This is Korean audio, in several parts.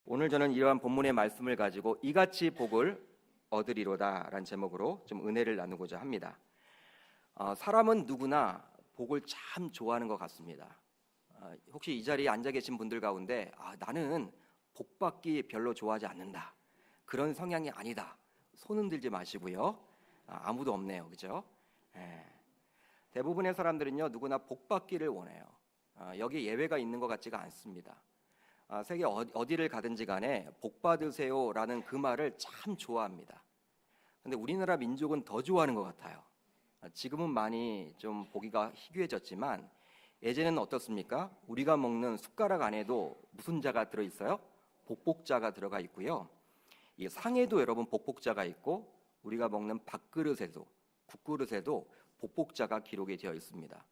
오늘 저는 이러한 본문의 말씀을 가지고 이같이 복을 얻으리로다 라는 제목으로 좀 은혜를 나누고자 합니다. 사람은 누구나 복을 참 좋아하는 것 같습니다. 혹시 이 자리에 앉아 계신 분들 가운데 나는 복 받기 별로 좋아하지 않는다, 그런 성향이 아니다, 손은 들지 마시고요. 아무도 없네요, 그죠? 대부분의 사람들은요, 누구나 복 받기를 원해요. 여기 예외가 있는 것 같지가 않습니다. 세계 어디를 가든지 간에 복 받으세요라는 그 말을 참 좋아합니다. 근데 우리나라 민족은 더 좋아하는 것 같아요. 지금은 많이 좀 보기가 희귀해졌지만 예전에는 어떻습니까? 우리가 먹는 숟가락 안에도 무슨 자가 들어있어요? 복복자가 들어가 있고요. 이 상에도 여러분 복복자가 있고, 우리가 먹는 밥그릇에도, 국그릇에도 복복자가 기록이 되어 있습니다.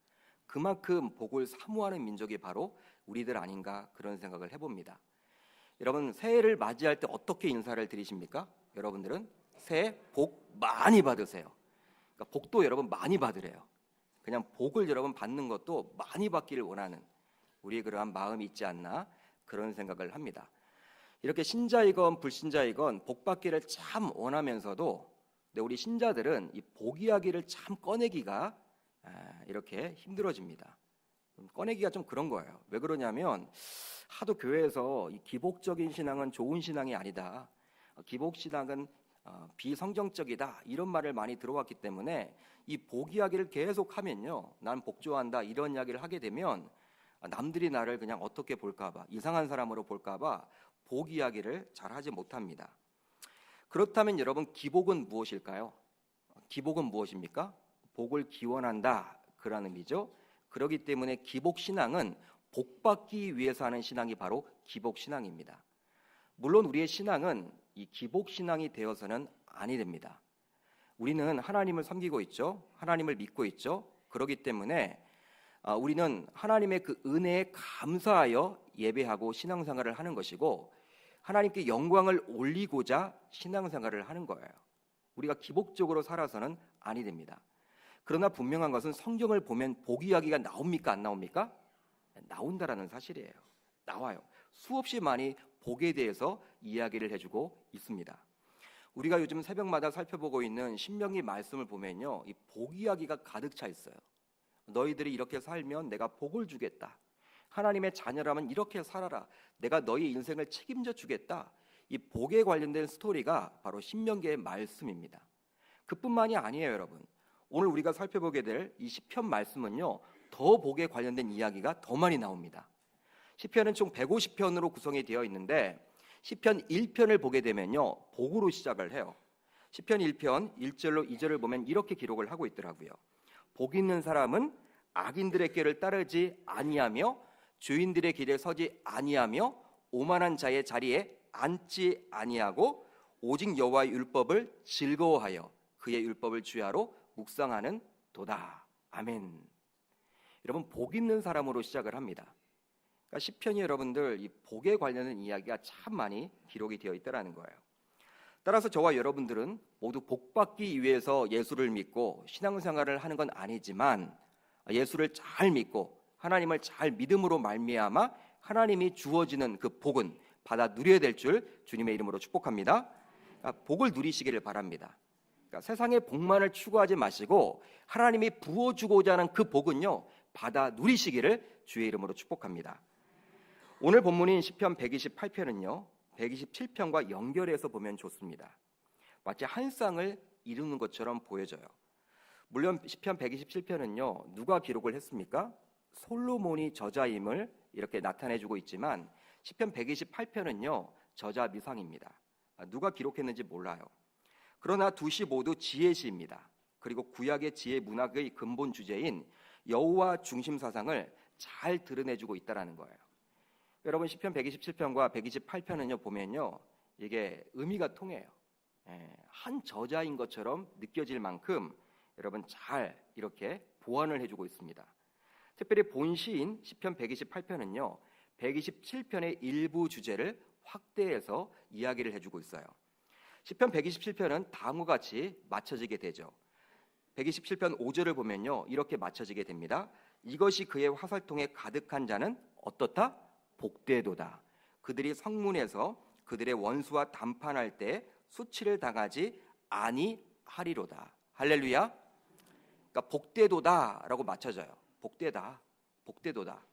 그만큼 복을 사모하는 민족이 바로 우리들 아닌가, 그런 생각을 해봅니다. 여러분, 새해를 맞이할 때 어떻게 인사를 드리십니까? 여러분들은 새해 복 많이 받으세요. 그러니까 복도 여러분 많이 받으래요. 그냥 복을 여러분 받는 것도 많이 받기를 원하는 우리의 그러한 마음이 있지 않나, 그런 생각을 합니다. 이렇게 신자이건 불신자이건 복 받기를 참 원하면서도 우리 신자들은 이 복 이야기를 참 꺼내기가 이렇게 힘들어집니다. 꺼내기가 좀 그런 거예요. 왜 그러냐면 하도 교회에서 이 기복적인 신앙은 좋은 신앙이 아니다, 기복신앙은 비성경적이다, 이런 말을 많이 들어왔기 때문에 이 복 이야기를 계속 하면요, 난 복 좋아한다, 이런 이야기를 하게 되면 남들이 나를 그냥 어떻게 볼까봐, 이상한 사람으로 볼까봐 복 이야기를 잘 하지 못합니다. 그렇다면 여러분, 기복은 무엇일까요? 기복은 무엇입니까? 복을 기원한다, 그런 의미죠. 그렇기 때문에 기복신앙은 복받기 위해서 하는 신앙이 바로 기복신앙입니다. 물론 우리의 신앙은 이 기복신앙이 되어서는 아니 됩니다. 우리는 하나님을 섬기고 있죠. 하나님을 믿고 있죠. 그렇기 때문에 우리는 하나님의 그 은혜에 감사하여 예배하고 신앙생활을 하는 것이고, 하나님께 영광을 올리고자 신앙생활을 하는 거예요. 우리가 기복적으로 살아서는 아니 됩니다. 그러나 분명한 것은 성경을 보면 복 이야기가 나옵니까, 안 나옵니까? 나온다라는 사실이에요. 나와요. 수없이 많이 복에 대해서 이야기를 해주고 있습니다. 우리가 요즘 새벽마다 살펴보고 있는 신명기 말씀을 보면요, 이 복 이야기가 가득 차 있어요. 너희들이 이렇게 살면 내가 복을 주겠다, 하나님의 자녀라면 이렇게 살아라, 내가 너희 인생을 책임져 주겠다. 이 복에 관련된 스토리가 바로 신명기의 말씀입니다. 그뿐만이 아니에요, 여러분. 오늘 우리가 살펴보게 될 이 시편 말씀은요, 더 복에 관련된 이야기가 더 많이 나옵니다. 시편은 총 150편으로 구성이 되어 있는데 시편 1편을 보게 되면요, 복으로 시작을 해요. 시편 1편 1절로 2절을 보면 이렇게 기록을 하고 있더라고요. 복 있는 사람은 악인들의 길을 따르지 아니하며 죄인들의 길에 서지 아니하며 오만한 자의 자리에 앉지 아니하고 오직 여호와의 율법을 즐거워하여 그의 율법을 주야로 묵상하는 도다. 아멘. 여러분, 복 있는 사람으로 시작을 합니다. 그러니까 시편이 여러분들 이 복에 관련된 이야기가 참 많이 기록이 되어 있다라는 거예요. 따라서 저와 여러분들은 모두 복 받기 위해서 예수를 믿고 신앙생활을 하는 건 아니지만, 예수를 잘 믿고 하나님을 잘 믿음으로 말미암아 하나님이 주어지는 그 복은 받아 누려야 될 줄 주님의 이름으로 축복합니다. 복을 누리시기를 바랍니다. 그러니까 세상의 복만을 추구하지 마시고 하나님이 부어주고자 하는 그 복은요, 받아 누리시기를 주의 이름으로 축복합니다. 오늘 본문인 시편 128편은요 127편과 연결해서 보면 좋습니다. 마치 한 쌍을 이루는 것처럼 보여져요. 물론 시편 127편은요 누가 기록을 했습니까? 솔로몬이 저자임을 이렇게 나타내주고 있지만 시편 128편은요 저자 미상입니다. 누가 기록했는지 몰라요. 그러나 두 시 모두 지혜시입니다. 그리고 구약의 지혜 문학의 근본 주제인 여호와 중심 사상을 잘 드러내주고 있다라는 거예요. 여러분, 시편 127편과 128편은요 보면요 이게 의미가 통해요. 한 저자인 것처럼 느껴질 만큼 여러분 잘 이렇게 보완을 해주고 있습니다. 특별히 본시인 시편 128편은요 127편의 일부 주제를 확대해서 이야기를 해주고 있어요. 시편 127편은 다음과 같이 맞춰지게 되죠. 127편 5절을 보면요 이렇게 맞춰지게 됩니다. 이것이 그의 화살통에 가득한 자는 어떻다? 복되도다. 그들이 성문에서 그들의 원수와 담판할 때 수치를 당하지 아니하리로다. 할렐루야. 그러니까 복되도다라고 맞춰져요. 복되다, 복되도다.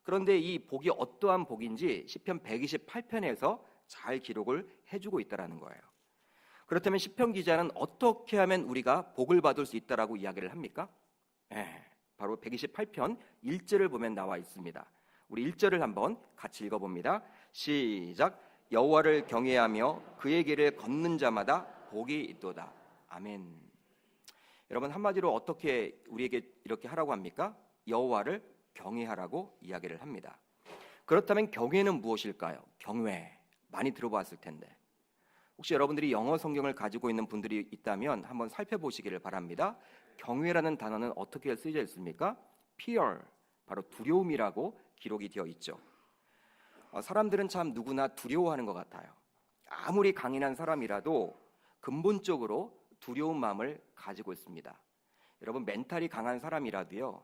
그런데 이 복이 어떠한 복인지 시편 128편에서 잘 기록을 해주고 있다라는 거예요. 그렇다면 시편 기자는 어떻게 하면 우리가 복을 받을 수 있다라고 이야기를 합니까? 바로 128편 1절을 보면 나와 있습니다. 우리 1절을 한번 같이 읽어봅니다. 시작. 여호와를 경외하며 그의 길을 걷는 자마다 복이 있도다. 아멘. 여러분, 한마디로 어떻게 우리에게 이렇게 하라고 합니까? 여호와를 경외하라고 이야기를 합니다. 그렇다면 경외는 무엇일까요? 경외 많이 들어봤을 텐데 혹시 여러분들이 영어 성경을 가지고 있는 분들이 있다면 한번 살펴보시기를 바랍니다. 경외라는 단어는 어떻게 쓰여져 있습니까? fear, 바로 두려움이라고 기록이 되어 있죠. 사람들은 참 누구나 두려워하는 것 같아요. 아무리 강인한 사람이라도 근본적으로 두려운 마음을 가지고 있습니다. 여러분, 멘탈이 강한 사람이라도요,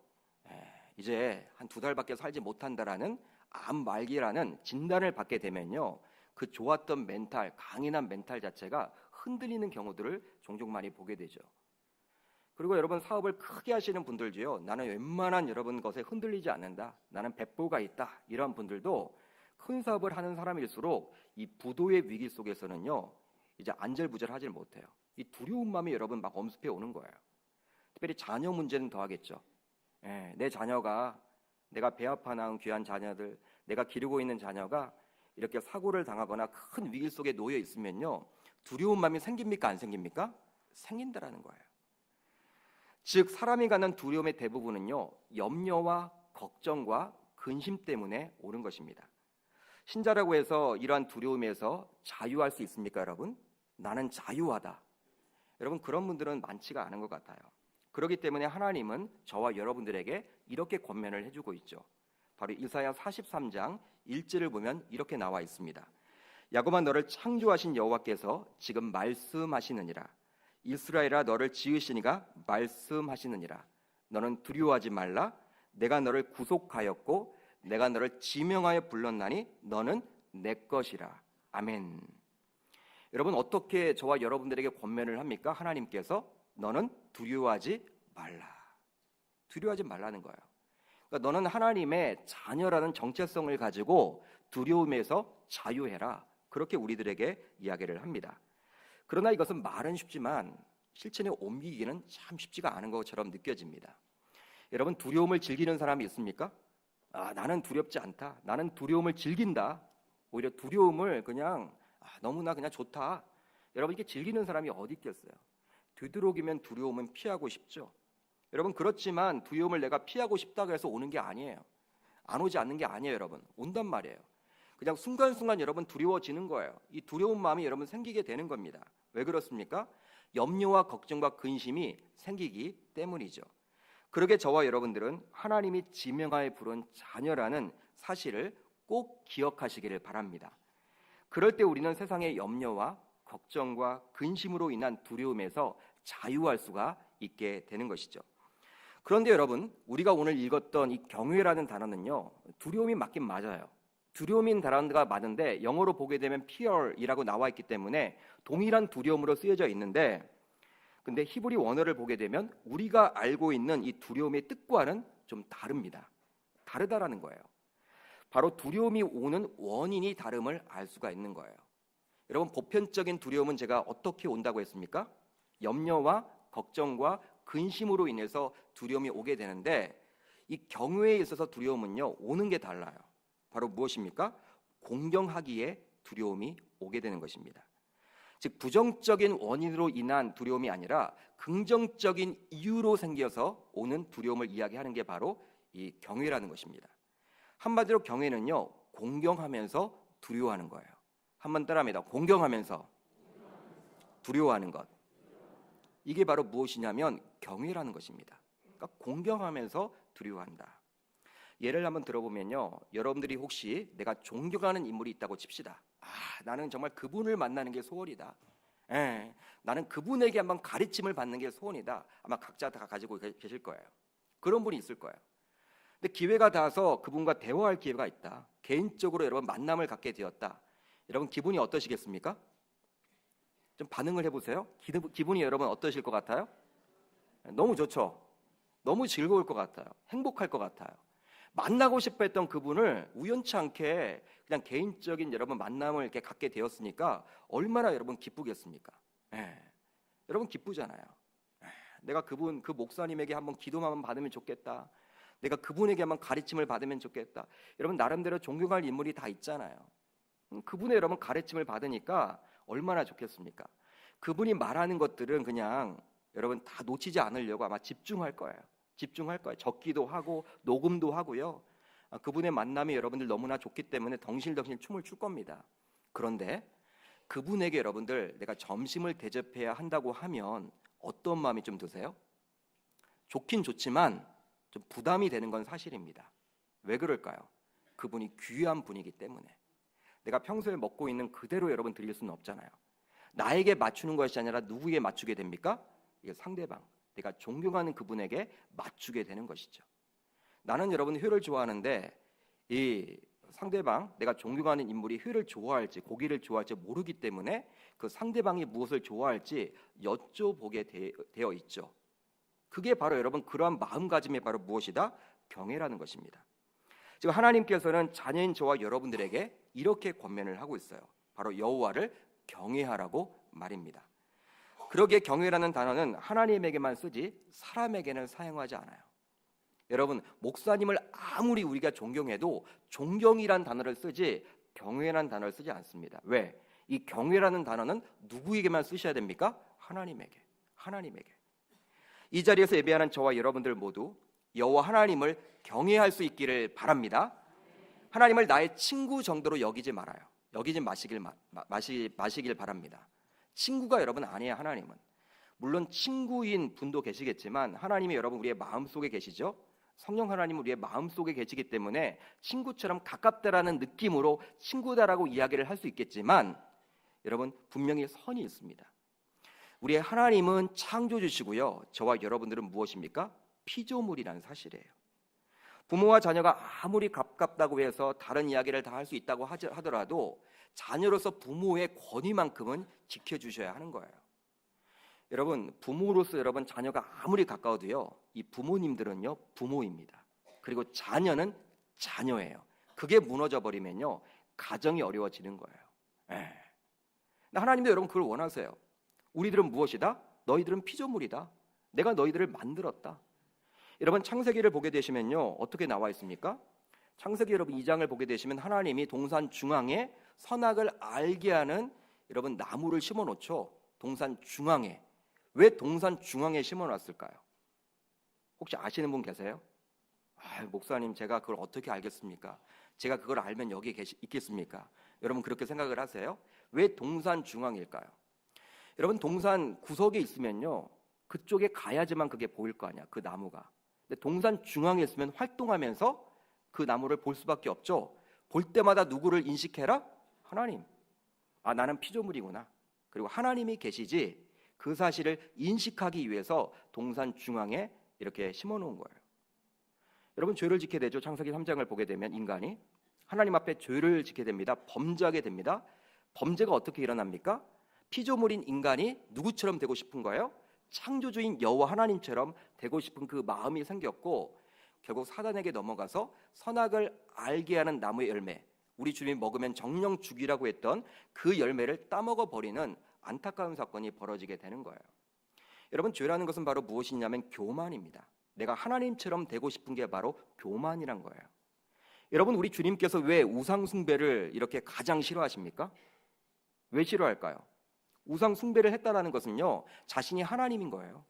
이제 한 2달밖에 살지 못한다라는 암 말기라는 진단을 받게 되면요, 그 좋았던 멘탈, 강인한 멘탈 자체가 흔들리는 경우들을 종종 많이 보게 되죠. 그리고 여러분, 사업을 크게 하시는 분들도요, 나는 웬만한 여러분 것에 흔들리지 않는다, 나는 배포가 있다, 이런 분들도 큰 사업을 하는 사람일수록 이 부도의 위기 속에서는요, 이제 안절부절하지 못해요. 이 두려운 마음이 여러분 막 엄습해 오는 거예요. 특별히 자녀 문제는 더하겠죠. 내 자녀가, 내가 배 아파 낳은 귀한 자녀들, 내가 기르고 있는 자녀가 이렇게 사고를 당하거나 큰 위기 속에 놓여 있으면요, 두려운 마음이 생깁니까, 안 생깁니까? 생긴다라는 거예요. 즉, 사람이 갖는 두려움의 대부분은요, 염려와 걱정과 근심 때문에 오는 것입니다. 신자라고 해서 이러한 두려움에서 자유할 수 있습니까, 여러분? 나는 자유하다. 여러분, 그런 분들은 많지가 않은 것 같아요. 그렇기 때문에 하나님은 저와 여러분들에게 이렇게 권면을 해주고 있죠. 바로 이사야 43장 1절을 보면 이렇게 나와 있습니다. 야곱아, 너를 창조하신 여호와께서 지금 말씀하시느니라. 이스라엘아, 너를 지으시니가 말씀하시느니라. 너는 두려워하지 말라. 내가 너를 구속하였고 내가 너를 지명하여 불렀나니 너는 내 것이라. 아멘. 여러분, 어떻게 저와 여러분들에게 권면을 합니까? 하나님께서 너는 두려워하지 말라. 두려워하지 말라는 거예요. 그러니까 너는 하나님의 자녀라는 정체성을 가지고 두려움에서 자유해라. 그렇게 우리들에게 이야기를 합니다. 그러나 이것은 말은 쉽지만 실천에 옮기기는 참 쉽지가 않은 것처럼 느껴집니다. 여러분, 두려움을 즐기는 사람이 있습니까? 나는 두렵지 않다. 나는 두려움을 즐긴다. 오히려 두려움을 그냥 너무나 그냥 좋다. 여러분, 이렇게 즐기는 사람이 어디 있겠어요? 되도록이면 두려움은 피하고 싶죠. 여러분, 그렇지만 두려움을 내가 피하고 싶다고 해서 오는 게 아니에요. 안 오지 않는 게 아니에요, 여러분. 온단 말이에요. 그냥 순간순간 여러분 두려워지는 거예요. 이 두려운 마음이 여러분 생기게 되는 겁니다. 왜 그렇습니까? 염려와 걱정과 근심이 생기기 때문이죠. 그러게 저와 여러분들은 하나님이 지명하여 부른 자녀라는 사실을 꼭 기억하시기를 바랍니다. 그럴 때 우리는 세상의 염려와 걱정과 근심으로 인한 두려움에서 자유할 수가 있게 되는 것이죠. 그런데 여러분, 우리가 오늘 읽었던 이 경외라는 단어는요, 두려움이 맞긴 맞아요. 두려움인 단어가 맞는데 영어로 보게 되면 fear이라고 나와 있기 때문에 동일한 두려움으로 쓰여져 있는데, 근데 히브리 원어를 보게 되면 우리가 알고 있는 이 두려움의 뜻과는 좀 다릅니다. 다르다라는 거예요. 바로 두려움이 오는 원인이 다름을 알 수가 있는 거예요. 여러분, 보편적인 두려움은 제가 어떻게 온다고 했습니까? 염려와 걱정과 근심으로 인해서 두려움이 오게 되는데, 이 경외에 있어서 두려움은요, 오는 게 달라요. 바로 무엇입니까? 공경하기에 두려움이 오게 되는 것입니다. 즉, 부정적인 원인으로 인한 두려움이 아니라 긍정적인 이유로 생겨서 오는 두려움을 이야기하는 게 바로 이 경외라는 것입니다. 한마디로 경외는요, 공경하면서 두려워하는 거예요. 한번 따라합니다. 공경하면서 두려워하는 것. 이게 바로 무엇이냐면 경외라는 것입니다. 그러니까 공경하면서 두려워한다. 예를 한번 들어보면요, 여러분들이 혹시 내가 존경하는 인물이 있다고 칩시다. 나는 정말 그분을 만나는 게 소원이다. 나는 그분에게 한번 가르침을 받는 게 소원이다. 아마 각자 다 가지고 계실 거예요. 그런 분이 있을 거예요. 근데 기회가 닿아서 그분과 대화할 기회가 있다. 개인적으로 여러분 만남을 갖게 되었다. 여러분 기분이 어떠시겠습니까? 좀 반응을 해보세요. 기분이 여러분 어떠실 것 같아요? 너무 좋죠. 너무 즐거울 것 같아요. 행복할 것 같아요. 만나고 싶어 했던 그분을 우연치 않게 그냥 개인적인 여러분 만남을 이렇게 갖게 되었으니까 얼마나 여러분 기쁘겠습니까? 여러분 기쁘잖아요. 내가 그 목사님에게 한번 기도만 받으면 좋겠다. 내가 그분에게 한번 가르침을 받으면 좋겠다. 여러분 나름대로 존경할 인물이 다 있잖아요. 그분의 여러분 가르침을 받으니까 얼마나 좋겠습니까? 그분이 말하는 것들은 그냥 여러분 다 놓치지 않으려고 아마 집중할 거예요. 적기도 하고 녹음도 하고요. 그분의 만남이 여러분들 너무나 좋기 때문에 덩실덩실 춤을 출 겁니다. 그런데 그분에게 여러분들 내가 점심을 대접해야 한다고 하면 어떤 마음이 좀 드세요? 좋긴 좋지만 좀 부담이 되는 건 사실입니다. 왜 그럴까요? 그분이 귀한 분이기 때문에. 내가 평소에 먹고 있는 그대로 여러분 드릴 수는 없잖아요. 나에게 맞추는 것이 아니라 누구에게 맞추게 됩니까? 이게 상대방, 내가 존경하는 그분에게 맞추게 되는 것이죠. 나는 여러분 회를 좋아하는데 이 상대방, 내가 존경하는 인물이 회를 좋아할지 고기를 좋아할지 모르기 때문에 그 상대방이 무엇을 좋아할지 여쭤보게 되어 있죠. 그게 바로 여러분 그러한 마음가짐이 바로 무엇이다? 경외라는 것입니다. 지금 하나님께서는 자녀인 저와 여러분들에게 이렇게 권면을 하고 있어요. 바로 여호와를 경외하라고 말입니다. 그러기에 경외라는 단어는 하나님에게만 쓰지 사람에게는 사용하지 않아요. 여러분 목사님을 아무리 우리가 존경해도 존경이란 단어를 쓰지 경외라는 단어를 쓰지 않습니다. 왜? 이 경외라는 단어는 누구에게만 쓰셔야 됩니까? 하나님에게. 이 자리에서 예배하는 저와 여러분들 모두 여호와 하나님을 경외할 수 있기를 바랍니다. 하나님을 나의 친구 정도로 여기지 말아요. 여기지 마시길 바랍니다. 친구가 여러분 아니에요. 하나님은 물론 친구인 분도 계시겠지만 하나님이 여러분 우리의 마음속에 계시죠. 성령 하나님은 우리의 마음속에 계시기 때문에 친구처럼 가깝다라는 느낌으로 친구다라고 이야기를 할 수 있겠지만 여러분 분명히 선이 있습니다. 우리의 하나님은 창조주시고요. 저와 여러분들은 무엇입니까? 피조물이라는 사실이에요. 부모와 자녀가 아무리 가깝다고 해서 다른 이야기를 다 할 수 있다고 하더라도 자녀로서 부모의 권위만큼은 지켜주셔야 하는 거예요. 여러분 부모로서 여러분 자녀가 아무리 가까워도요 이 부모님들은요 부모입니다. 그리고 자녀는 자녀예요. 그게 무너져 버리면요 가정이 어려워지는 거예요. 하나님도 여러분 그걸 원하세요. 우리들은 무엇이다? 너희들은 피조물이다. 내가 너희들을 만들었다. 여러분 창세기를 보게 되시면요 어떻게 나와 있습니까? 창세기 여러분 2장을 보게 되시면 하나님이 동산 중앙에 선악을 알게 하는 여러분 나무를 심어 놓죠. 동산 중앙에. 왜 동산 중앙에 심어 놨을까요? 혹시 아시는 분 계세요? 목사님 제가 그걸 어떻게 알겠습니까? 제가 그걸 알면 여기 있겠습니까? 여러분 그렇게 생각을 하세요? 왜 동산 중앙일까요? 여러분 동산 구석에 있으면요 그쪽에 가야지만 그게 보일 거 아니야 그 나무가. 근데 동산 중앙에 있으면 활동하면서 그 나무를 볼 수밖에 없죠. 볼 때마다 누구를 인식해라? 하나님. 나는 피조물이구나. 그리고 하나님이 계시지. 그 사실을 인식하기 위해서 동산 중앙에 이렇게 심어놓은 거예요. 여러분 죄를 짓게 되죠. 창세기 3장을 보게 되면 인간이 하나님 앞에 죄를 짓게 됩니다. 범죄하게 됩니다. 범죄가 어떻게 일어납니까? 피조물인 인간이 누구처럼 되고 싶은 거예요? 창조주인 여호와 하나님처럼 되고 싶은 그 마음이 생겼고 결국 사단에게 넘어가서 선악을 알게 하는 나무의 열매, 우리 주님이 먹으면 정령 죽이라고 했던 그 열매를 따먹어 버리는 안타까운 사건이 벌어지게 되는 거예요. 여러분 죄라는 것은 바로 무엇이냐면 교만입니다. 내가 하나님처럼 되고 싶은 게 바로 교만이란 거예요. 여러분 우리 주님께서 왜 우상 숭배를 이렇게 가장 싫어하십니까? 왜 싫어할까요? 우상 숭배를 했다라는 것은요 자신이 하나님인 거예요.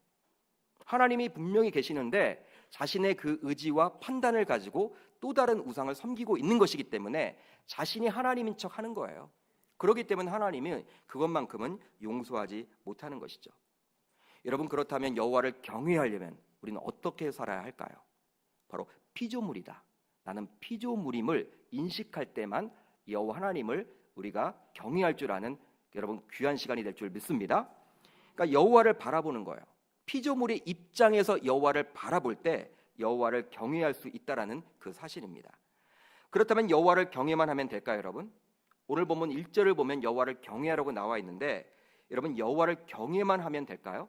하나님이 분명히 계시는데 자신의 그 의지와 판단을 가지고 또 다른 우상을 섬기고 있는 것이기 때문에 자신이 하나님인 척 하는 거예요. 그렇기 때문에 하나님은 그것만큼은 용서하지 못하는 것이죠. 여러분 그렇다면 여호와를 경외하려면 우리는 어떻게 살아야 할까요? 바로 피조물이다. 나는 피조물임을 인식할 때만 여호와 하나님을 우리가 경외할 줄 아는 여러분 귀한 시간이 될 줄 믿습니다. 그러니까 여호와를 바라보는 거예요. 피조물의 입장에서 여호와를 바라볼 때 여호와를 경외할 수 있다라는 그 사실입니다. 그렇다면 여호와를 경외만 하면 될까요, 여러분? 오늘 본문 1절을 보면 여호와를 경외하라고 나와 있는데 여러분 여호와를 경외만 하면 될까요?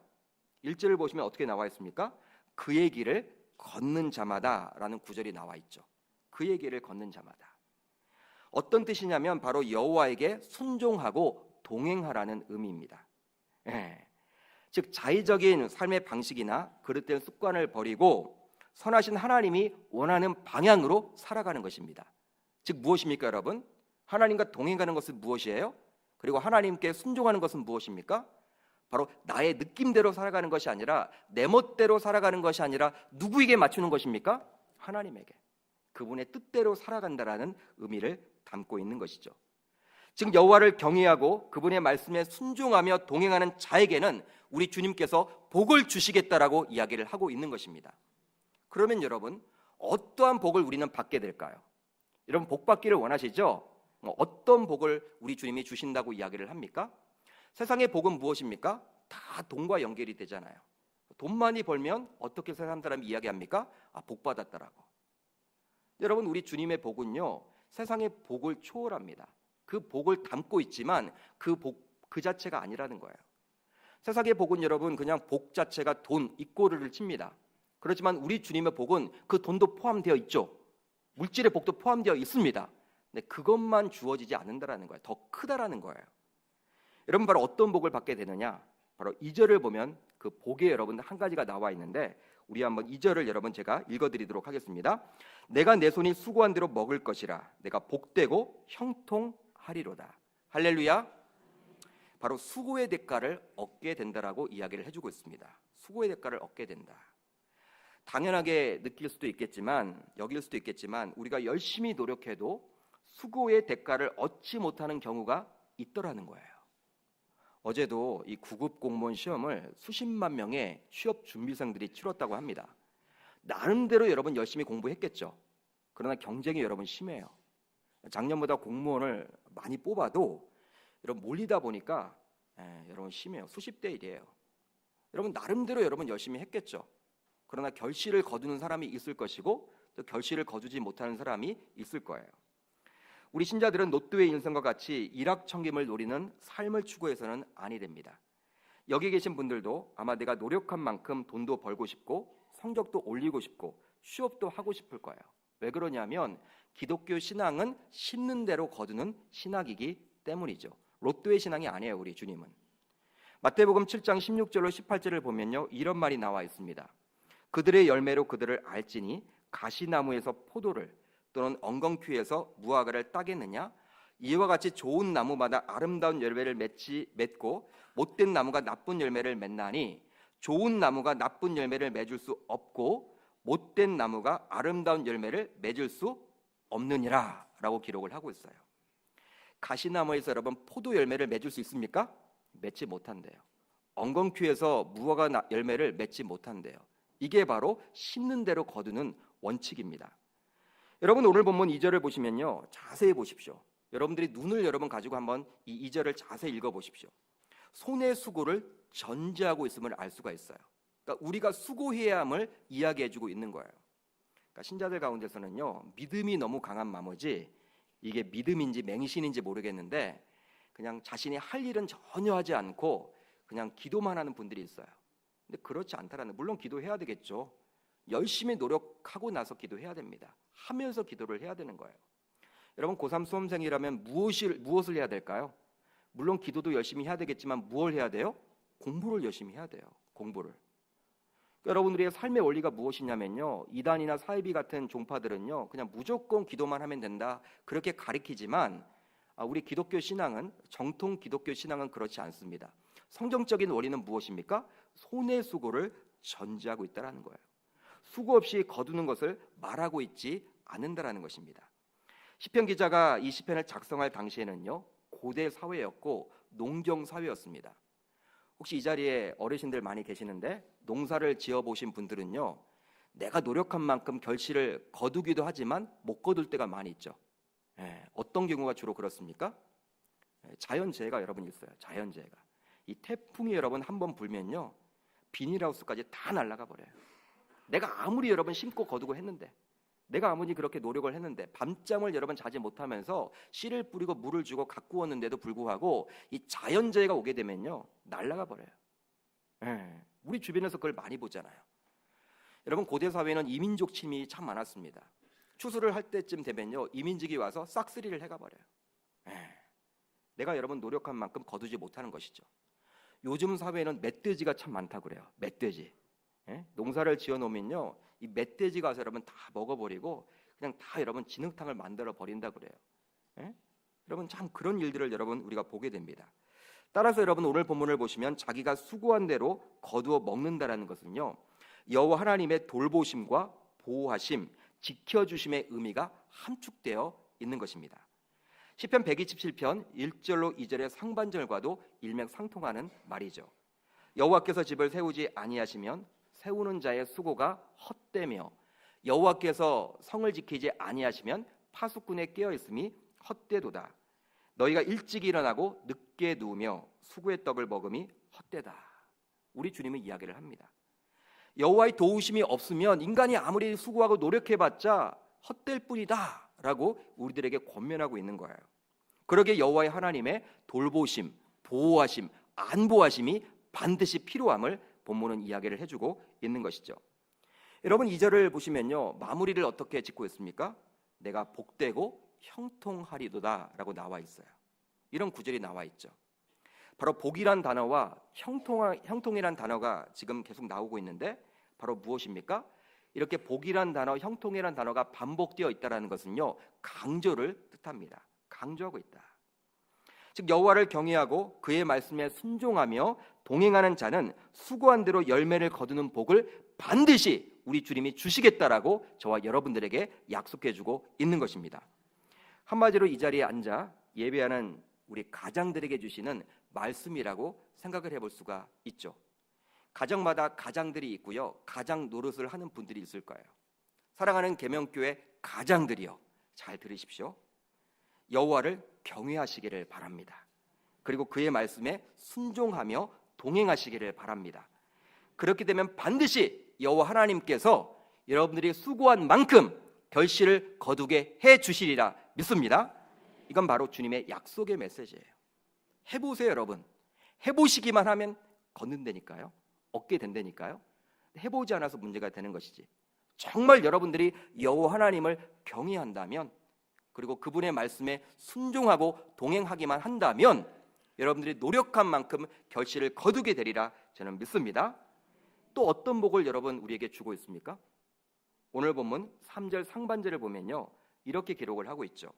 1절을 보시면 어떻게 나와 있습니까? 그의 길을 걷는 자마다라는 구절이 나와 있죠. 그의 길을 걷는 자마다. 어떤 뜻이냐면 바로 여호와에게 순종하고 동행하라는 의미입니다. 즉 자의적인 삶의 방식이나 그릇된 습관을 버리고 선하신 하나님이 원하는 방향으로 살아가는 것입니다. 즉 무엇입니까, 여러분? 하나님과 동행하는 것은 무엇이에요? 그리고 하나님께 순종하는 것은 무엇입니까? 바로 나의 느낌대로 살아가는 것이 아니라 내 멋대로 살아가는 것이 아니라 누구에게 맞추는 것입니까? 하나님에게. 그분의 뜻대로 살아간다라는 의미를 담고 있는 것이죠. 즉 여호와를 경외하고 그분의 말씀에 순종하며 동행하는 자에게는 우리 주님께서 복을 주시겠다라고 이야기를 하고 있는 것입니다. 그러면 여러분 어떠한 복을 우리는 받게 될까요? 여러분 복 받기를 원하시죠? 어떤 복을 우리 주님이 주신다고 이야기를 합니까? 세상의 복은 무엇입니까? 다 돈과 연결이 되잖아요. 돈 많이 벌면 어떻게 세상 사람이 이야기합니까? 복 받았다라고. 여러분 우리 주님의 복은요 세상의 복을 초월합니다. 그 복을 담고 있지만 그 복 그 자체가 아니라는 거예요. 세상의 복은 여러분 그냥 복 자체가 돈, 이꼬르를 칩니다. 그렇지만 우리 주님의 복은 그 돈도 포함되어 있죠. 물질의 복도 포함되어 있습니다. 근데 그것만 주어지지 않는다라는 거예요. 더 크다라는 거예요. 여러분 바로 어떤 복을 받게 되느냐? 바로 2절을 보면 그 복에 여러분 한 가지가 나와 있는데 우리 한번 2절을 여러분 제가 읽어드리도록 하겠습니다. 내가 내 손이 수고한 대로 먹을 것이라 내가 복되고 형통하리로다. 할렐루야. 바로 수고의 대가를 얻게 된다라고 이야기를 해주고 있습니다. 수고의 대가를 얻게 된다. 당연하게 느낄 수도 있겠지만 여길 수도 있겠지만 우리가 열심히 노력해도 수고의 대가를 얻지 못하는 경우가 있더라는 거예요. 어제도 이 9급 공무원 시험을 수십만 명의 취업 준비생들이 치렀다고 합니다. 나름대로 여러분 열심히 공부했겠죠. 그러나 경쟁이 여러분 심해요. 작년보다 공무원을 많이 뽑아도 여러분 몰리다 보니까 여러분 심해요. 수십 대 1이에요. 여러분 나름대로 여러분 열심히 했겠죠. 그러나 결실을 거두는 사람이 있을 것이고 또 결실을 거두지 못하는 사람이 있을 거예요. 우리 신자들은 로또의 인생과 같이 일확천금을 노리는 삶을 추구해서는 아니 됩니다. 여기 계신 분들도 아마 내가 노력한 만큼 돈도 벌고 싶고 성적도 올리고 싶고 취업도 하고 싶을 거예요. 왜 그러냐면 기독교 신앙은 심는 대로 거두는 신학이기 때문이죠. 로또의 신앙이 아니에요. 우리 주님은. 마태복음 7장 16절로 18절을 보면요 이런 말이 나와 있습니다. 그들의 열매로 그들을 알지니 가시나무에서 포도를 또는 엉겅퀴에서 무화과를 따겠느냐? 이와 같이 좋은 나무마다 아름다운 열매를 맺고 못된 나무가 나쁜 열매를 맺나니 좋은 나무가 나쁜 열매를 맺을 수 없고 못된 나무가 아름다운 열매를 맺을 수 없느니라 라고 기록을 하고 있어요. 가시나무에서 여러분 포도 열매를 맺을 수 있습니까? 맺지 못한대요. 엉겅퀴에서 무화과 열매를 맺지 못한대요. 이게 바로 심는 대로 거두는 원칙입니다. 여러분 오늘 본문 2절을 보시면요 자세히 보십시오. 여러분들이 눈을 여러분 가지고 한번 이 2절을 자세히 읽어보십시오. 손의 수고를 전제하고 있음을 알 수가 있어요. 그러니까 우리가 수고해야 함을 이야기해주고 있는 거예요. 그러니까 신자들 가운데서는요 믿음이 너무 강한 나머지 이게 믿음인지 맹신인지 모르겠는데 그냥 자신이 할 일은 전혀 하지 않고 그냥 기도만 하는 분들이 있어요. 근데 그렇지 않다라는, 물론 기도해야 되겠죠. 열심히 노력하고 나서 기도해야 됩니다. 하면서 기도를 해야 되는 거예요. 여러분 고3 수험생이라면 무엇을 해야 될까요? 물론 기도도 열심히 해야 되겠지만 무엇을 해야 돼요? 공부를 열심히 해야 돼요. 공부를. 여러분 우리의 삶의 원리가 무엇이냐면요 이단이나 사이비 같은 종파들은요 그냥 무조건 기도만 하면 된다 그렇게 가리키지만 우리 기독교 신앙은 정통 기독교 신앙은 그렇지 않습니다. 성경적인 원리는 무엇입니까? 손의 수고를 전제하고 있다는 거예요. 수고 없이 거두는 것을 말하고 있지 않는다라는 것입니다. 시편 기자가 이 시편을 작성할 당시에는요 고대 사회였고 농경 사회였습니다. 혹시 이 자리에 어르신들 많이 계시는데 농사를 지어보신 분들은요 내가 노력한 만큼 결실을 거두기도 하지만 못 거둘 때가 많이 있죠. 어떤 경우가 주로 그렇습니까? 자연재해가 여러분 있어요. 자연재해가. 이 태풍이 여러분 한번 불면요 비닐하우스까지 다 날아가 버려요. 내가 아무리 여러분 심고 거두고 했는데, 내가 아무리 그렇게 노력을 했는데, 밤잠을 여러분 자지 못하면서 씨를 뿌리고 물을 주고 가꾸었는데도 불구하고 이 자연재해가 오게 되면요, 날아가 버려요. 우리 주변에서 그걸 많이 보잖아요. 여러분, 고대 사회는 이민족 침입이 참 많았습니다. 추수를 할 때쯤 되면요, 이민족이 와서 싹쓸이를 해가 버려요. 내가 여러분 노력한 만큼 거두지 못하는 것이죠. 요즘 사회에는 멧돼지가 참 많다고 그래요. 멧돼지. 농사를 지어 놓으면요, 이 멧돼지가 와서 여러분 다 먹어버리고 그냥 다 여러분 진흙탕을 만들어 버린다고 그래요. 여러분 참 그런 일들을 여러분 우리가 보게 됩니다. 따라서 여러분 오늘 본문을 보시면 자기가 수고한 대로 거두어 먹는다라는 것은요, 여호와 하나님의 돌보심과 보호하심, 지켜주심의 의미가 함축되어 있는 것입니다. 시편 127편 1절로 2절의 상반절과도 일맥상통하는 말이죠. 여호와께서 집을 세우지 아니하시면 세우는 자의 수고가 헛되며 여호와께서 성을 지키지 아니하시면 파수꾼에 깨어 있음이 헛되도다. 너희가 일찍 일어나고 늦게 누우며 수고의 떡을 먹음이 헛되다. 우리 주님은 이야기를 합니다. 여호와의 도우심이 없으면 인간이 아무리 수고하고 노력해봤자 헛될 뿐이다 라고 우리들에게 권면하고 있는 거예요. 그러기에 여호와의 하나님의 돌보심, 보호하심, 안보하심이 반드시 필요함을 본문은 이야기를 해주고 있는 것이죠. 여러분 2절을 보시면요, 마무리를 어떻게 짓고 있습니까? 내가 복되고 형통하리도다 라고 나와 있어요. 이런 구절이 나와 있죠. 바로 복이란 단어와 형통이란 단어가 지금 계속 나오고 있는데 바로 무엇입니까? 이렇게 복이란 단어, 형통이란 단어가 반복되어 있다는 것은요, 강조를 뜻합니다. 강조하고 있다. 즉 여호와를 경외하고 그의 말씀에 순종하며 동행하는 자는 수고한 대로 열매를 거두는 복을 반드시 우리 주님이 주시겠다라고 저와 여러분들에게 약속해주고 있는 것입니다. 한마디로 이 자리에 앉아 예배하는 우리 가장들에게 주시는 말씀이라고 생각을 해볼 수가 있죠. 가정마다 가장들이 있고요, 가장 노릇을 하는 분들이 있을 거예요. 사랑하는 계명교회 가장들이요, 잘 들으십시오. 여호와를 경외하시기를 바랍니다. 그리고 그의 말씀에 순종하며 동행하시기를 바랍니다. 그렇게 되면 반드시 여호와 하나님께서 여러분들이 수고한 만큼 결실을 거두게 해 주시리라 믿습니다. 이건 바로 주님의 약속의 메시지예요. 해보세요 여러분. 해보시기만 하면 걷는다니까요, 얻게 된다니까요. 해보지 않아서 문제가 되는 것이지, 정말 여러분들이 여호와 하나님을 경외한다면, 그리고 그분의 말씀에 순종하고 동행하기만 한다면 여러분들이 노력한 만큼 결실을 거두게 되리라 저는 믿습니다. 또 어떤 복을 여러분 우리에게 주고 있습니까? 오늘 본문 3절 상반절을 보면요, 이렇게 기록을 하고 있죠.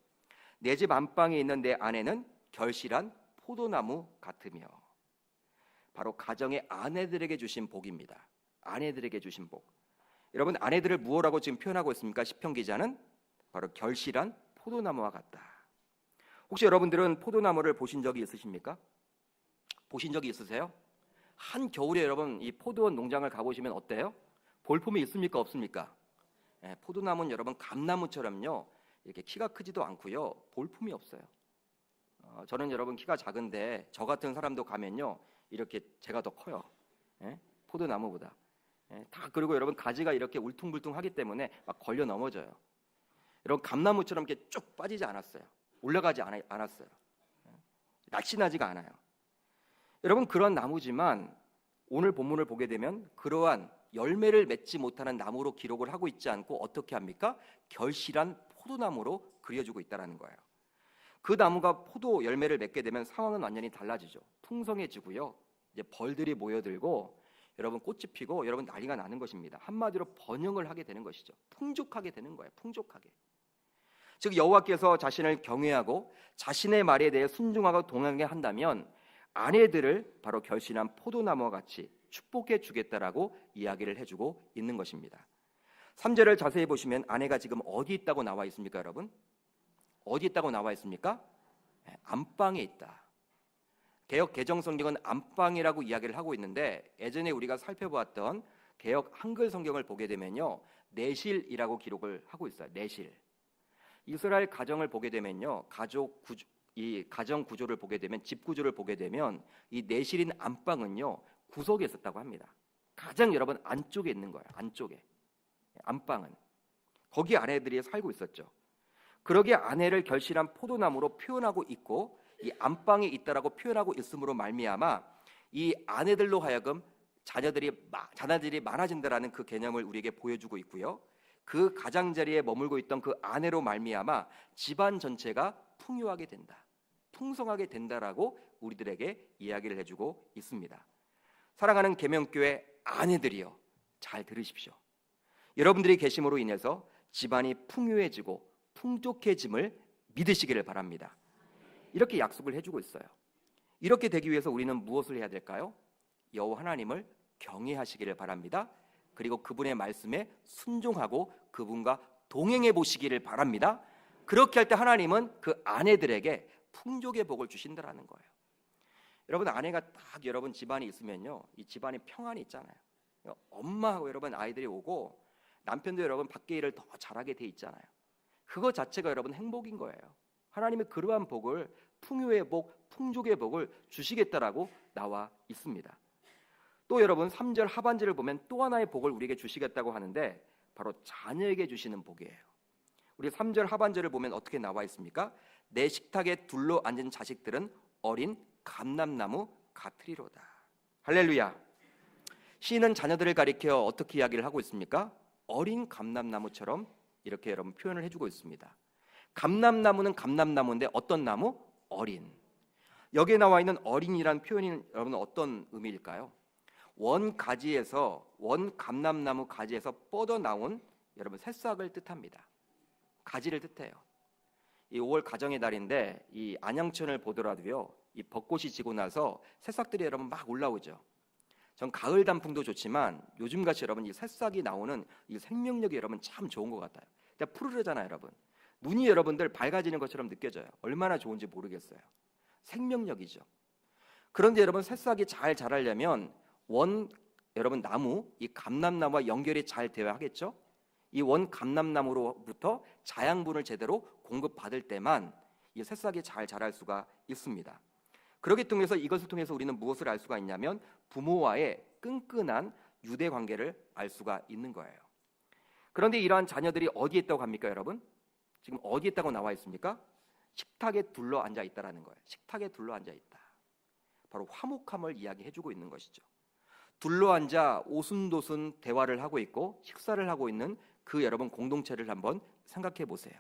내 집 안방에 있는 내 아내는 결실한 포도나무 같으며. 바로 가정의 아내들에게 주신 복입니다. 아내들에게 주신 복. 여러분 아내들을 무엇라고 지금 표현하고 있습니까? 시편 기자는 바로 결실한 포도나무와 같다. 혹시 여러분들은 포도나무를 보신 적이 있으십니까? 보신 적이 있으세요? 한 겨울에 여러분 이 포도원 농장을 가보시면 어때요? 볼품이 있습니까? 없습니까? 포도나무는 여러분 감나무처럼요, 이렇게 키가 크지도 않고요, 볼품이 없어요. 저는 여러분 키가 작은데 저 같은 사람도 가면요, 이렇게 제가 더 커요. 포도나무보다. 다 그리고 여러분 가지가 이렇게 울퉁불퉁하기 때문에 막 걸려 넘어져요. 여러분 감나무처럼 이렇게 쭉 빠지지 않았어요. 올라가지 않았어요. 날씬하지가 않아요. 여러분 그런 나무지만 오늘 본문을 보게 되면 그러한 열매를 맺지 못하는 나무로 기록을 하고 있지 않고 어떻게 합니까? 결실한 포도나무로 그려주고 있다는 거예요. 그 나무가 포도 열매를 맺게 되면 상황은 완전히 달라지죠. 풍성해지고요, 이제 벌들이 모여들고 여러분 꽃이 피고 여러분 난리가 나는 것입니다. 한마디로 번영을 하게 되는 것이죠. 풍족하게 되는 거예요. 풍족하게. 즉 여호와께서 자신을 경외하고 자신의 말에 대해 순종하고 동행하게 한다면 아내들을 바로 결실한 포도나무와 같이 축복해 주겠다라고 이야기를 해주고 있는 것입니다. 3절을 자세히 보시면 아내가 지금 어디 있다고 나와 있습니까 여러분? 어디 있다고 나와 있습니까? 안방에 있다. 개역 개정성경은 안방이라고 이야기를 하고 있는데 예전에 우리가 살펴보았던 개역 한글 성경을 보게 되면요, 내실이라고 기록을 하고 있어요. 내실. 이스라엘 가정을 보게 되면요, 이 가정 구조를 보게 되면, 집 구조를 보게 되면 이 내실인 안방은요 구석에 있었다고 합니다. 가장 여러분 안쪽에 있는 거예요. 안쪽에. 안방은. 거기 아내들이 살고 있었죠. 그러기에 아내를 결실한 포도나무로 표현하고 있고 이 안방에 있다라고 표현하고 있음으로 말미암아 이 아내들로 하여금 자녀들이 많아진다라는 그 개념을 우리에게 보여주고 있고요. 그 가장자리에 머물고 있던 그 아내로 말미암아 집안 전체가 풍요하게 된다, 풍성하게 된다라고 우리들에게 이야기를 해주고 있습니다. 사랑하는 계명교회 아내들이여, 잘 들으십시오. 여러분들이 계심으로 인해서 집안이 풍요해지고 풍족해짐을 믿으시기를 바랍니다. 이렇게 약속을 해주고 있어요. 이렇게 되기 위해서 우리는 무엇을 해야 될까요? 여호와 하나님을 경외하시기를 바랍니다. 그리고 그분의 말씀에 순종하고 그분과 동행해 보시기를 바랍니다. 그렇게 할 때 하나님은 그 아내들에게 풍족의 복을 주신다라는 거예요. 여러분, 아내가 딱 여러분 집안이 있으면요, 이 집안에 평안이 있잖아요. 엄마하고 여러분 아이들이 오고 남편도 여러분 밖에 일을 더 잘하게 돼 있잖아요. 그거 자체가 여러분 행복인 거예요. 하나님의 그러한 복을, 풍요의 복, 풍족의 복을 주시겠다라고 나와 있습니다. 또 여러분 3절 하반절을 보면 또 하나의 복을 우리에게 주시겠다고 하는데 바로 자녀에게 주시는 복이에요. 우리 3절 하반절을 보면 어떻게 나와 있습니까? 내 식탁에 둘러 앉은 자식들은 어린 감람나무 같으리로다. 할렐루야. 시인은 자녀들을 가리켜 어떻게 이야기를 하고 있습니까? 어린 감람나무처럼 이렇게 여러분 표현을 해주고 있습니다. 감람나무는 감람나무인데 어떤 나무? 어린. 여기에 나와 있는 어린이란 표현이 여러분 어떤 의미일까요? 원 감람나무 가지에서 뻗어 나온 여러분 새싹을 뜻합니다. 가지를 뜻해요. 이 5월 가정의 달인데 이 안양천을 보더라도요, 이 벚꽃이 지고 나서 새싹들이 여러분 막 올라오죠. 전 가을 단풍도 좋지만 요즘같이 여러분 이 새싹이 나오는 이 생명력이 여러분 참 좋은 것 같아요. 그냥 푸르르잖아요, 여러분. 눈이 여러분들 밝아지는 것처럼 느껴져요. 얼마나 좋은지 모르겠어요. 생명력이죠. 그런데 여러분 새싹이 잘 자라려면 여러분 나무, 이 감람나무와 연결이 잘 되어야 하겠죠. 이 원 감람나무로부터 자양분을 제대로 공급받을 때만 이 새싹이 잘 자랄 수가 있습니다. 그렇기 통해서 이것을 통해서 우리는 무엇을 알 수가 있냐면 부모와의 끈끈한 유대 관계를 알 수가 있는 거예요. 그런데 이러한 자녀들이 어디에 있다고 합니까, 여러분? 지금 어디에 있다고 나와 있습니까? 식탁에 둘러 앉아 있다라는 거예요. 식탁에 둘러 앉아 있다. 바로 화목함을 이야기해주고 있는 것이죠. 둘러 앉아 오순도순 대화를 하고 있고 식사를 하고 있는 그 여러분 공동체를 한번 생각해 보세요.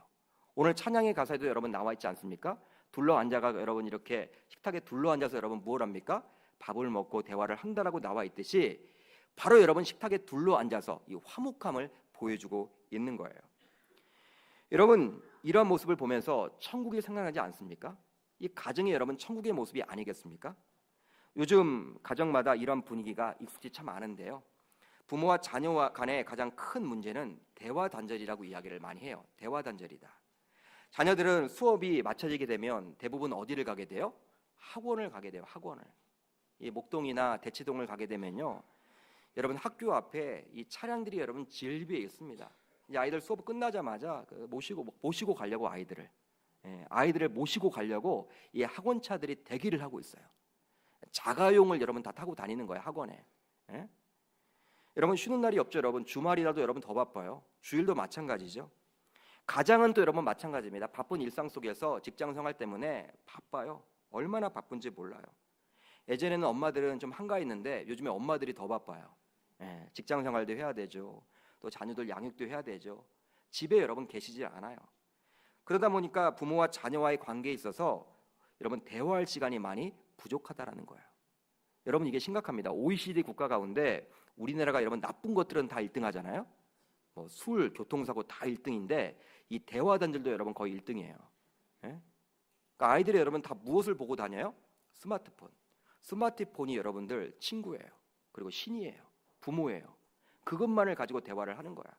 오늘 찬양의 가사에도 여러분 나와 있지 않습니까? 둘러 앉아가 여러분 이렇게 식탁에 둘러 앉아서 여러분 뭘 합니까? 밥을 먹고 대화를 한다라고 나와 있듯이 바로 여러분 식탁에 둘러 앉아서 이 화목함을 보여주고 있는 거예요. 여러분 이러한 모습을 보면서 천국이 생각나지 않습니까? 이 가정이 여러분 천국의 모습이 아니겠습니까? 요즘 가정마다 이런 분위기가 익숙지 참 않은데요. 부모와 자녀와 간의 가장 큰 문제는 대화 단절이라고 이야기를 많이 해요. 대화 단절이다. 자녀들은 수업이 마쳐지게 되면 대부분 어디를 가게 돼요? 학원을 가게 돼요. 학원을. 이 목동이나 대치동을 가게 되면요, 여러분 학교 앞에 이 차량들이 여러분 질비해 있습니다. 이제 아이들 수업 끝나자마자 모시고 가려고 아이들을 모시고 가려고 이 학원차들이 대기를 하고 있어요. 자가용을 여러분 다 타고 다니는 거예요, 학원에. 예? 여러분 쉬는 날이 없죠. 여러분 주말이라도 여러분 더 바빠요. 주일도 마찬가지죠. 가장은 또 여러분 마찬가지입니다. 바쁜 일상 속에서 직장 생활 때문에 바빠요. 얼마나 바쁜지 몰라요. 예전에는 엄마들은 좀 한가했는데 요즘에 엄마들이 더 바빠요. 예, 직장 생활도 해야 되죠. 또 자녀들 양육도 해야 되죠. 집에 여러분 계시지 않아요. 그러다 보니까 부모와 자녀와의 관계에 있어서 여러분 대화할 시간이 많이 부족하다라는 거예요. 여러분 이게 심각합니다. OECD 국가 가운데 우리나라가 여러분 나쁜 것들은 다 1등 하잖아요. 뭐 술, 교통사고 다 1등인데 이 대화 단절도 여러분 거의 1등이에요. 예? 그러니까 아이들이 여러분 다 무엇을 보고 다녀요? 스마트폰. 스마트폰이 여러분들 친구예요. 그리고 신이에요. 부모예요. 그것만을 가지고 대화를 하는 거야.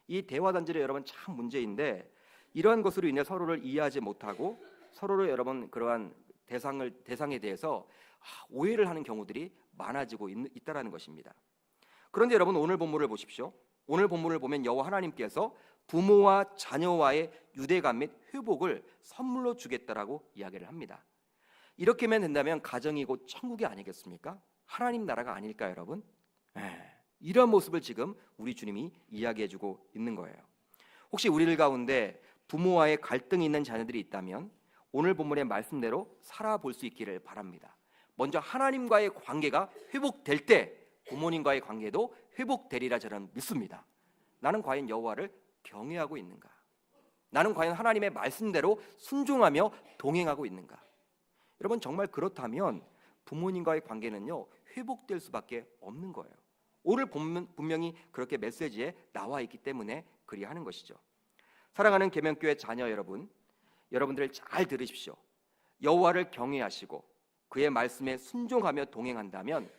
이 대화 단절이 여러분 참 문제인데 이러한 것으로 인해 서로를 이해하지 못하고 서로를 여러분 그러한 대상에 대해서 오해를 하는 경우들이 많아지고 있다라는 것입니다. 그런데 여러분 오늘 본문을 보십시오. 오늘 본문을 보면 여호와 하나님께서 부모와 자녀와의 유대감 및 회복을 선물로 주겠다라고 이야기를 합니다. 이렇게만 된다면 가정이 곧 천국이 아니겠습니까? 하나님 나라가 아닐까요, 여러분? 이런 모습을 지금 우리 주님이 이야기해주고 있는 거예요. 혹시 우리들 가운데 부모와의 갈등이 있는 자녀들이 있다면 오늘 본문의 말씀대로 살아볼 수 있기를 바랍니다. 먼저 하나님과의 관계가 회복될 때 부모님과의 관계도 회복되리라 저는 믿습니다. 나는 과연 여호와를 경외하고 있는가? 나는 과연 하나님의 말씀대로 순종하며 동행하고 있는가? 여러분, 정말 그렇다면 부모님과의 관계는요 회복될 수밖에 없는 거예요. 오늘 분명히 그렇게 메시지에 나와 있기 때문에 그리하는 것이죠. 사랑하는 계명교회 자녀 여러분, 여러분들 잘 들으십시오. 여호와를 경외하시고 그의 말씀에 순종하며 동행한다면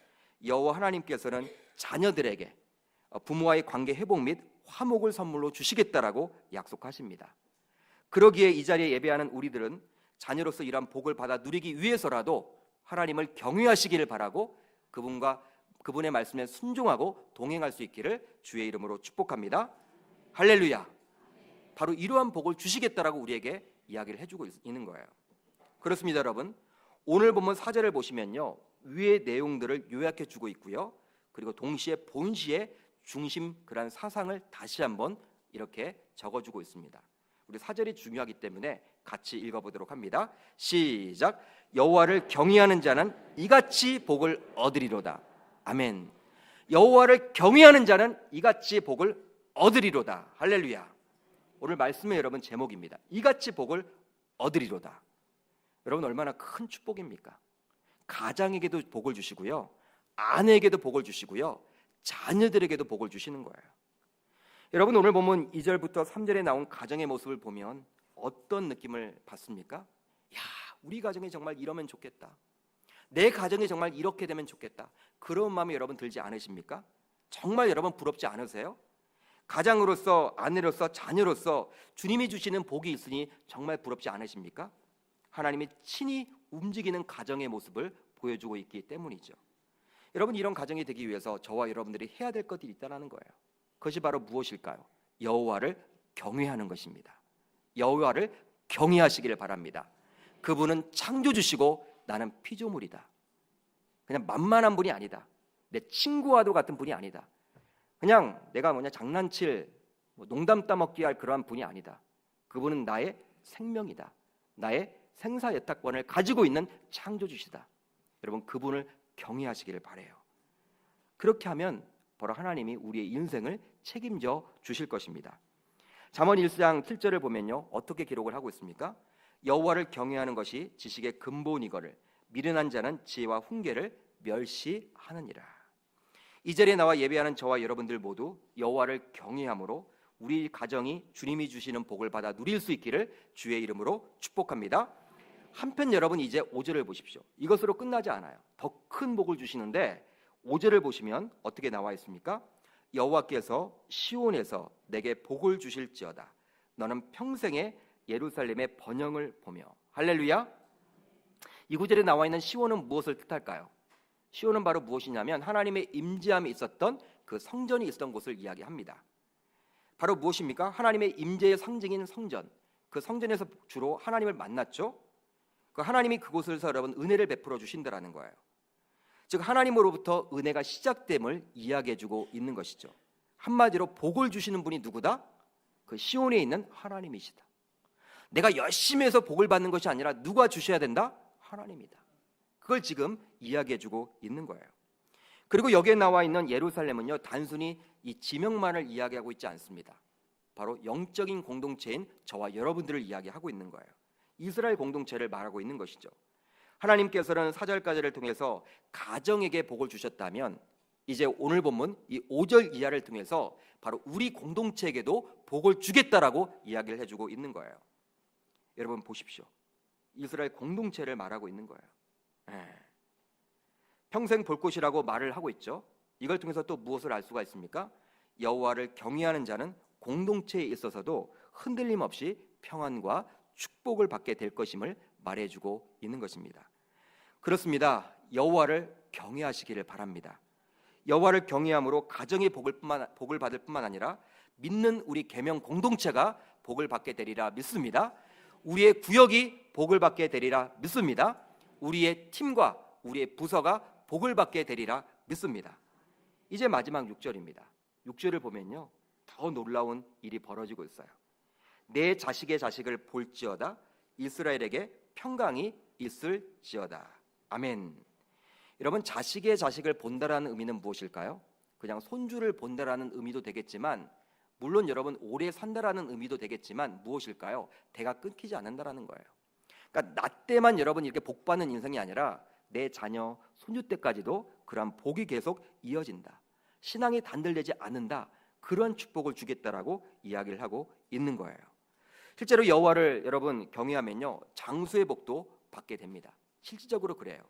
여호와 하나님께서는 자녀들에게 부모와의 관계 회복 및 화목을 선물로 주시겠다라고 약속하십니다. 그러기에 이 자리에 예배하는 우리들은 자녀로서 이러한 복을 받아 누리기 위해서라도 하나님을 경외하시기를 바라고 그분의 말씀에 순종하고 동행할 수 있기를 주의 이름으로 축복합니다. 할렐루야. 바로 이러한 복을 주시겠다라고 우리에게 이야기를 해주고 있는 거예요. 그렇습니다, 여러분. 오늘 본문 4절을 보시면요 위의 내용들을 요약해 주고 있고요, 그리고 동시에 본시의 중심 그런 사상을 다시 한번 이렇게 적어주고 있습니다. 우리 4절이 중요하기 때문에 같이 읽어보도록 합니다. 시작. 여호와를 경외하는 자는 이같이 복을 얻으리로다. 아멘. 여호와를 경외하는 자는 이같이 복을 얻으리로다. 할렐루야. 오늘 말씀의 여러분 제목입니다. 이같이 복을 얻으리로다. 여러분, 얼마나 큰 축복입니까? 가장에게도 복을 주시고요, 아내에게도 복을 주시고요, 자녀들에게도 복을 주시는 거예요. 여러분, 오늘 보면 2절부터 3절에 나온 가정의 모습을 보면 어떤 느낌을 받습니까? 야, 우리 가정이 정말 이러면 좋겠다, 내 가정이 정말 이렇게 되면 좋겠다, 그런 마음이 여러분 들지 않으십니까? 정말 여러분 부럽지 않으세요? 가장으로서, 아내로서, 자녀로서 주님이 주시는 복이 있으니 정말 부럽지 않으십니까? 하나님이 친히 움직이는 가정의 모습을 보여주고 있기 때문이죠. 여러분, 이런 가정이 되기 위해서 저와 여러분들이 해야 될 것들이 있다는 거예요. 그것이 바로 무엇일까요? 여호와를 경외하는 것입니다. 여호와를 경외하시기를 바랍니다. 그분은 창조주시고 나는 피조물이다. 그냥 만만한 분이 아니다. 내 친구와도 같은 분이 아니다. 그냥 내가 장난칠, 농담 따먹기 할 그러한 분이 아니다. 그분은 나의 생명이다. 나의 생사예탁권을 가지고 있는 창조주시다. 여러분, 그분을 경외하시기를 바라요. 그렇게 하면 바로 하나님이 우리의 인생을 책임져 주실 것입니다. 잠언 1장 7절을 보면요 어떻게 기록을 하고 있습니까? 여호와를 경외하는 것이 지식의 근본이거늘 미련한 자는 지혜와 훈계를 멸시하느니라. 이 자리에 나와 예배하는 저와 여러분들 모두 여호와를 경외함으로 우리 가정이 주님이 주시는 복을 받아 누릴 수 있기를 주의 이름으로 축복합니다. 한편 여러분, 이제 5절을 보십시오. 이것으로 끝나지 않아요. 더 큰 복을 주시는데 5절을 보시면 어떻게 나와 있습니까? 여호와께서 시온에서 내게 복을 주실지어다. 너는 평생에 예루살렘의 번영을 보며. 할렐루야. 이 구절에 나와 있는 시온은 무엇을 뜻할까요? 시온은 바로 무엇이냐면 하나님의 임재함이 있었던 그 성전이 있었던 곳을 이야기합니다. 바로 무엇입니까? 하나님의 임재의 상징인 성전. 그 성전에서 주로 하나님을 만났죠. 그 하나님이 그곳에서 여러분 은혜를 베풀어 주신다라는 거예요. 즉 하나님으로부터 은혜가 시작됨을 이야기해주고 있는 것이죠. 한마디로 복을 주시는 분이 누구다? 그 시온에 있는 하나님이시다. 내가 열심히 해서 복을 받는 것이 아니라 누가 주셔야 된다? 하나님이다. 그걸 지금 이야기해주고 있는 거예요. 그리고 여기에 나와 있는 예루살렘은요 단순히 이 지명만을 이야기하고 있지 않습니다. 바로 영적인 공동체인 저와 여러분들을 이야기하고 있는 거예요. 이스라엘 공동체를 말하고 있는 것이죠. 하나님께서는 4절까지를 통해서 가정에게 복을 주셨다면 이제 오늘 본문 이 5절 이하를 통해서 바로 우리 공동체에게도 복을 주겠다라고 이야기를 해주고 있는 거예요. 여러분 보십시오. 이스라엘 공동체를 말하고 있는 거예요. 평생 볼 것이라고 말을 하고 있죠. 이걸 통해서 또 무엇을 알 수가 있습니까? 여호와를 경외하는 자는 공동체에 있어서도 흔들림 없이 평안과 축복을 받게 될 것임을 말해주고 있는 것입니다. 그렇습니다. 여호와를 경외하시기를 바랍니다. 여호와를 경외함으로 가정이 복을 받을 뿐만 아니라 믿는 우리 계명 공동체가 복을 받게 되리라 믿습니다. 우리의 구역이 복을 받게 되리라 믿습니다. 우리의 팀과 우리의 부서가 복을 받게 되리라 믿습니다. 이제 마지막 6절입니다. 6절을 보면요, 더 놀라운 일이 벌어지고 있어요. 내 자식의 자식을 볼지어다 이스라엘에게 평강이 있을지어다. 아멘. 여러분, 자식의 자식을 본다라는 의미는 무엇일까요? 그냥 손주를 본다라는 의미도 되겠지만, 물론 여러분 오래 산다라는 의미도 되겠지만 무엇일까요? 대가 끊기지 않는다라는 거예요. 그러니까 나 때만 여러분 이렇게 복 받는 인생이 아니라 내 자녀, 손주 때까지도 그러한 복이 계속 이어진다. 신앙이 단절되지 않는다. 그런 축복을 주겠다라고 이야기를 하고 있는 거예요. 실제로 여호와를 여러분 경외하면요, 장수의 복도 받게 됩니다. 실질적으로 그래요.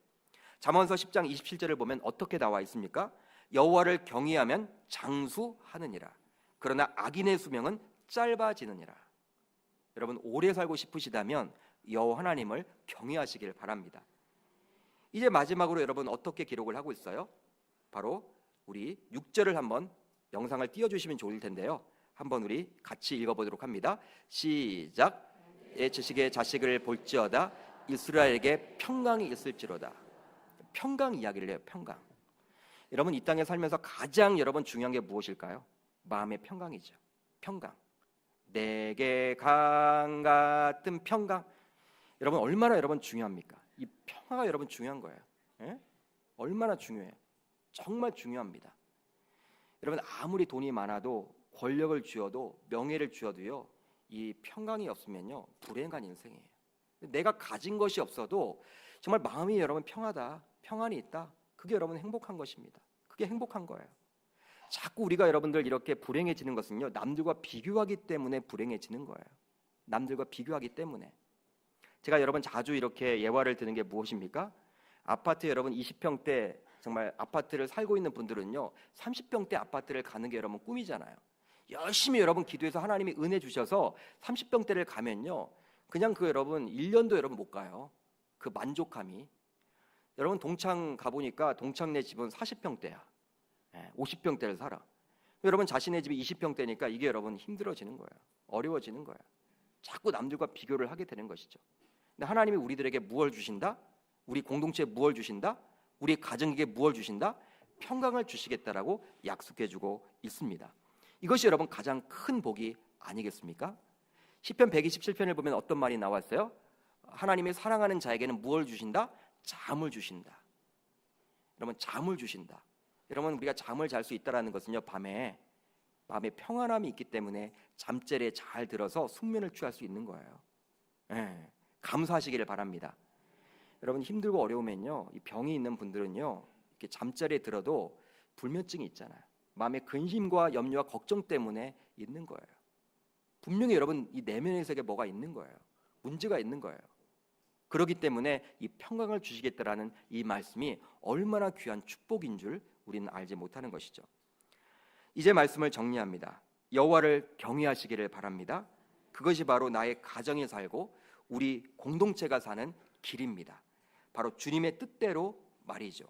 잠언서 10장 27절을 보면 어떻게 나와 있습니까? 여호와를 경외하면 장수하느니라. 그러나 악인의 수명은 짧아지느니라. 여러분, 오래 살고 싶으시다면 여호와 하나님을 경외하시길 바랍니다. 이제 마지막으로 여러분 어떻게 기록을 하고 있어요? 바로 우리 6절을 한번 영상을 띄워주시면 좋을 텐데요, 한번 우리 같이 읽어보도록 합니다. 시작. 내 자식의 자식을 볼지어다 이스라엘에게 평강이 있을지로다. 평강 이야기를 해요. 평강. 여러분, 이 땅에 살면서 가장 여러분 중요한 게 무엇일까요? 마음의 평강이죠. 평강. 내게 강 같은 평강. 여러분, 얼마나 여러분 중요합니까? 이 평화가 여러분 중요한 거예요. 예? 얼마나 중요해요. 정말 중요합니다. 여러분, 아무리 돈이 많아도, 권력을 쥐어도, 명예를 쥐어도요, 이 평강이 없으면요, 불행한 인생이에요. 내가 가진 것이 없어도 정말 마음이 여러분 평하다, 평안이 있다, 그게 여러분 행복한 것입니다. 그게 행복한 거예요. 자꾸 우리가 여러분들 이렇게 불행해지는 것은요, 남들과 비교하기 때문에 불행해지는 거예요. 남들과 비교하기 때문에. 제가 여러분 자주 이렇게 예화를 드는 게 무엇입니까? 아파트 여러분 20평대 정말 아파트를 살고 있는 분들은요, 30평대 아파트를 가는 게 여러분 꿈이잖아요. 열심히 여러분 기도해서 하나님이 은혜 주셔서 30평대를 가면요, 그냥 그 여러분 1년도 여러분 못 가요. 그 만족함이. 여러분 동창 가보니까 동창네 집은 40평대야. 50평대를 살아. 여러분 자신의 집이 20평대니까 이게 여러분 힘들어지는 거예요. 어려워지는 거예요. 자꾸 남들과 비교를 하게 되는 것이죠. 근데 하나님이 우리들에게 무엇을 주신다? 우리 공동체에 무엇을 주신다? 우리 가정에게 무엇을 주신다? 평강을 주시겠다라고 약속해주고 있습니다. 이것이 여러분 가장 큰 복이 아니겠습니까? 시편 127편을 보면 어떤 말이 나왔어요? 하나님이 사랑하는 자에게는 무엇을 주신다? 잠을 주신다. 여러분, 잠을 주신다. 여러분, 우리가 잠을 잘 수 있다는 것은요, 밤에 마음의 평안함이 있기 때문에 잠자리에 잘 들어서 숙면을 취할 수 있는 거예요. 감사하시기를 바랍니다. 여러분, 힘들고 어려우면요, 이 병이 있는 분들은요, 이렇게 잠자리에 들어도 불면증이 있잖아요. 마음의 근심과 염려와 걱정 때문에 있는 거예요. 분명히 여러분 이 내면의 세계에 뭐가 있는 거예요. 문제가 있는 거예요. 그렇기 때문에 이 평강을 주시겠다라는 이 말씀이 얼마나 귀한 축복인 줄 우리는 알지 못하는 것이죠. 이제 말씀을 정리합니다. 여호와를 경외하시기를 바랍니다. 그것이 바로 나의 가정이 살고 우리 공동체가 사는 길입니다. 바로 주님의 뜻대로 말이죠.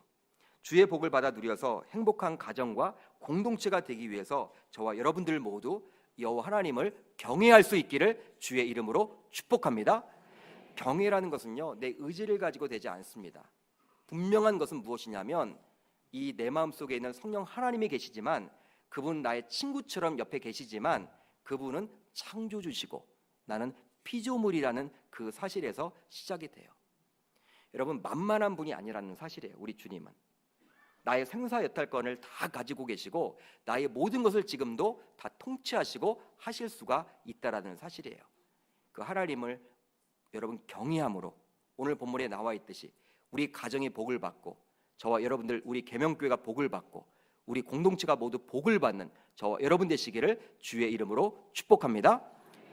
주의 복을 받아 누려서 행복한 가정과 공동체가 되기 위해서 저와 여러분들 모두 여호와 하나님을 경외할 수 있기를 주의 이름으로 축복합니다. 경외라는 것은요, 내 의지를 가지고 되지 않습니다. 분명한 것은 무엇이냐면 이 내 마음속에 있는 성령 하나님이 계시지만, 그분 나의 친구처럼 옆에 계시지만 그분은 창조주시고 나는 피조물이라는 그 사실에서 시작이 돼요. 여러분, 만만한 분이 아니라는 사실이에요. 우리 주님은 나의 생사여탈권을 다 가지고 계시고 나의 모든 것을 지금도 다 통치하시고 하실 수가 있다라는 사실이에요. 그 하나님을 여러분 경외함으로 오늘 본문에 나와 있듯이 우리 가정이 복을 받고, 저와 여러분들 우리 계명교회가 복을 받고, 우리 공동체가 모두 복을 받는 저와 여러분 되시기를 주의 이름으로 축복합니다.